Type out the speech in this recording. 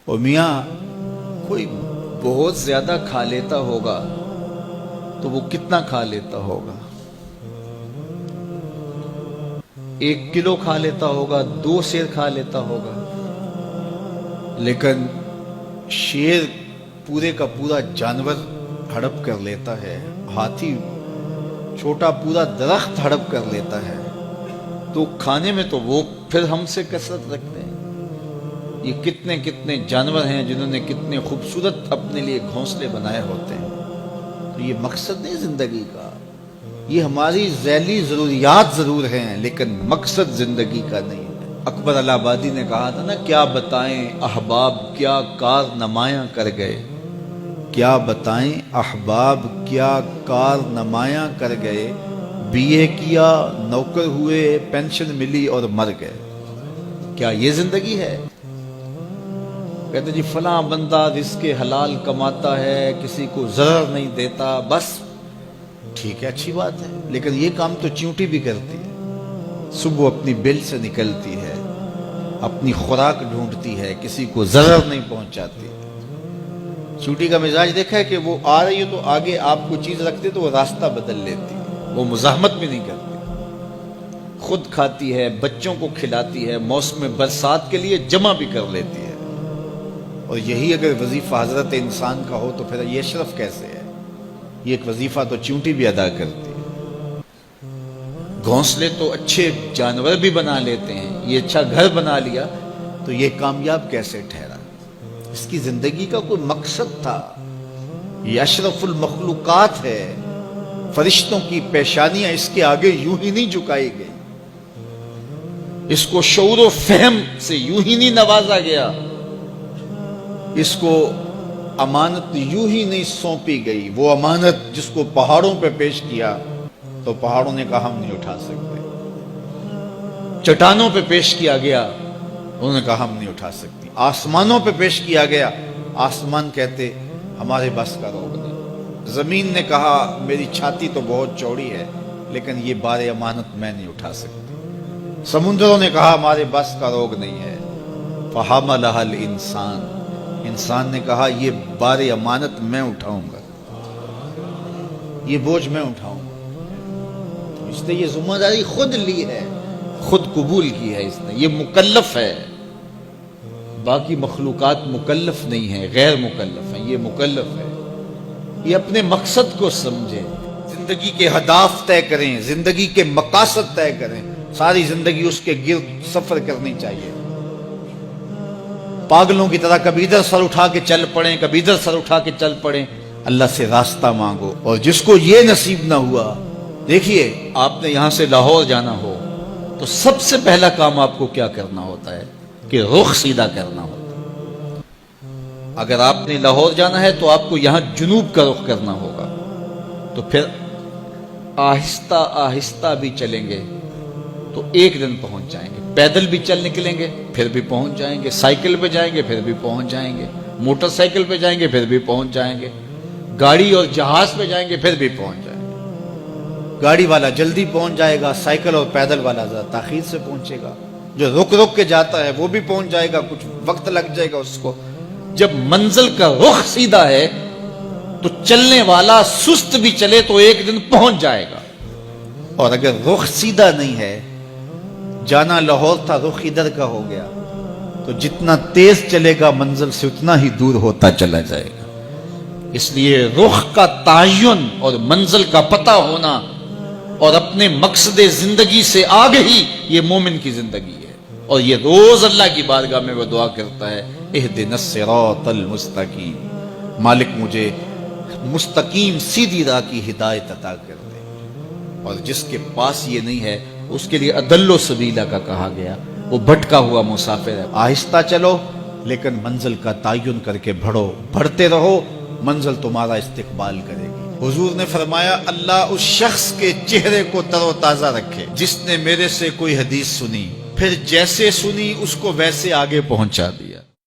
اور میاں کوئی بہت زیادہ کھا لیتا ہوگا تو وہ کتنا کھا لیتا ہوگا؟ 1 کلو کھا لیتا ہوگا، 2 سیر کھا لیتا ہوگا، لیکن شیر پورے کا پورا جانور ہڑپ کر لیتا ہے، ہاتھی چھوٹا پورا درخت ہڑپ کر لیتا ہے، تو کھانے میں تو وہ پھر ہم سے کثرت رکھتے ہیں۔ یہ کتنے کتنے جانور ہیں جنہوں نے کتنے خوبصورت اپنے لیے گھونسلے بنائے ہوتے ہیں۔ تو یہ مقصد نہیں زندگی کا، یہ ہماری ذیلی ضروریات ضرور ہیں لیکن مقصد زندگی کا نہیں ہے۔ اکبر الہ آبادی نے کہا تھا نا، کیا بتائیں احباب کیا کارنمایاں کر گئے، کیا بتائیں احباب کیا کارنمایاں کر گئے، بی اے کیا، نوکر ہوئے، پینشن ملی اور مر گئے۔ کیا یہ زندگی ہے؟ کہتے جی فلاں بندہ رزق حلال کماتا ہے، کسی کو ضرر نہیں دیتا، بس ٹھیک ہے، اچھی بات ہے، لیکن یہ کام تو چیونٹی بھی کرتی ہے۔ صبح اپنی بل سے نکلتی ہے، اپنی خوراک ڈھونڈتی ہے، کسی کو ضرر نہیں پہنچاتی۔ چیونٹی کا مزاج دیکھا ہے کہ وہ آ رہی ہے تو آگے آپ کو چیز رکھتے تو وہ راستہ بدل لیتی ہے، وہ مزاحمت بھی نہیں کرتی، خود کھاتی ہے، بچوں کو کھلاتی ہے، موسم برسات کے لیے جمع بھی کر لیتی ہے۔ اور یہی اگر وظیفہ حضرت انسان کا ہو تو پھر یہ اشرف کیسے ہے؟ یہ ایک وظیفہ تو چیونٹی بھی ادا کرتی ہے۔ گھونسلے تو اچھے جانور بھی بنا لیتے ہیں، یہ اچھا گھر بنا لیا تو یہ کامیاب کیسے ٹھہرا؟ اس کی زندگی کا کوئی مقصد تھا۔ یہ اشرف المخلوقات ہے، فرشتوں کی پیشانیاں اس کے آگے یوں ہی نہیں جھکائی گئی، اس کو شعور و فہم سے یوں ہی نہیں نوازا گیا، اس کو امانت یوں ہی نہیں سونپی گئی۔ وہ امانت جس کو پہاڑوں پہ پیش کیا تو پہاڑوں نے کہا ہم نہیں اٹھا سکتے، چٹانوں پہ پیش کیا گیا انہوں نے کہا ہم نہیں اٹھا سکتی، آسمانوں پہ پیش کیا گیا آسمان کہتے ہمارے بس کا روگ نہیں، زمین نے کہا میری چھاتی تو بہت چوڑی ہے لیکن یہ بار امانت میں نہیں اٹھا سکتی، سمندروں نے کہا ہمارے بس کا روگ نہیں ہے، فحملھا الانسان، انسان نے کہا یہ بار امانت میں اٹھاؤں گا، یہ بوجھ میں اٹھاؤں گا۔ اس نے یہ ذمہ داری خود لی ہے، خود قبول کی ہے، اس نے یہ مکلف ہے۔ باقی مخلوقات مکلف نہیں ہیں، غیر مکلف ہیں، یہ مکلف ہے۔ یہ اپنے مقصد کو سمجھیں، زندگی کے اہداف طے کریں، زندگی کے مقاصد طے کریں، ساری زندگی اس کے گرد سفر کرنی چاہیے۔ پاگلوں کی طرح کبھی ادھر سر اٹھا کے چل پڑیں، کبھی ادھر سر اٹھا کے چل پڑیں، اللہ سے راستہ مانگو۔ اور جس کو یہ نصیب نہ ہوا، دیکھیے آپ نے یہاں سے لاہور جانا ہو تو سب سے پہلا کام آپ کو کیا کرنا ہوتا ہے کہ رخ سیدھا کرنا ہوتا ہے۔ اگر آپ نے لاہور جانا ہے تو آپ کو یہاں جنوب کا رخ کرنا ہوگا، تو پھر آہستہ آہستہ بھی چلیں گے تو ایک دن پہنچ جائیں گے، پیدل بھی چل نکلیں گے پھر بھی پہنچ جائیں گے، سائیکل پہ جائیں گے پھر بھی پہنچ جائیں گے، موٹر سائیکل پہ جائیں گے پھر بھی پہنچ جائیں گے، گاڑی اور جہاز پہ جائیں گے پھر بھی پہنچ جائیں گے۔ گاڑی والا جلدی پہنچ جائے گا، سائیکل اور پیدل والا ذرا تاخیر سے پہنچے گا، جو رک رک کے جاتا ہے وہ بھی پہنچ جائے گا، کچھ وقت لگ جائے گا اس کو۔ جب منزل کا رخ سیدھا ہے تو چلنے والا سست بھی چلے تو ایک دن پہنچ جائے گا، اور اگر رخ سیدھا نہیں ہے، جانا لاہور تھا رخ ادھر کا ہو گیا، تو جتنا تیز چلے گا منزل سے اتنا ہی دور ہوتا چلا جائے گا۔ اس لیے رخ کا تعین اور منزل کا پتہ ہونا اور اپنے مقصد زندگی سے آگہی، یہ مومن کی زندگی ہے۔ اور یہ روز اللہ کی بارگاہ میں وہ دعا کرتا ہے، اہدنا الصراط المستقیم، مالک مجھے مستقیم سیدھی راہ کی ہدایت عطا کر دے۔ اور جس کے پاس یہ نہیں ہے اس کے لیے اضل سبیلا کا کہا گیا، وہ بھٹکا ہوا مسافر ہے۔ آہستہ چلو لیکن منزل کا تعین کر کے بڑھو، بڑھتے رہو، منزل تمہارا استقبال کرے گی۔ حضور نے فرمایا اللہ اس شخص کے چہرے کو تر و تازہ رکھے جس نے میرے سے کوئی حدیث سنی، پھر جیسے سنی اس کو ویسے آگے پہنچا دیا۔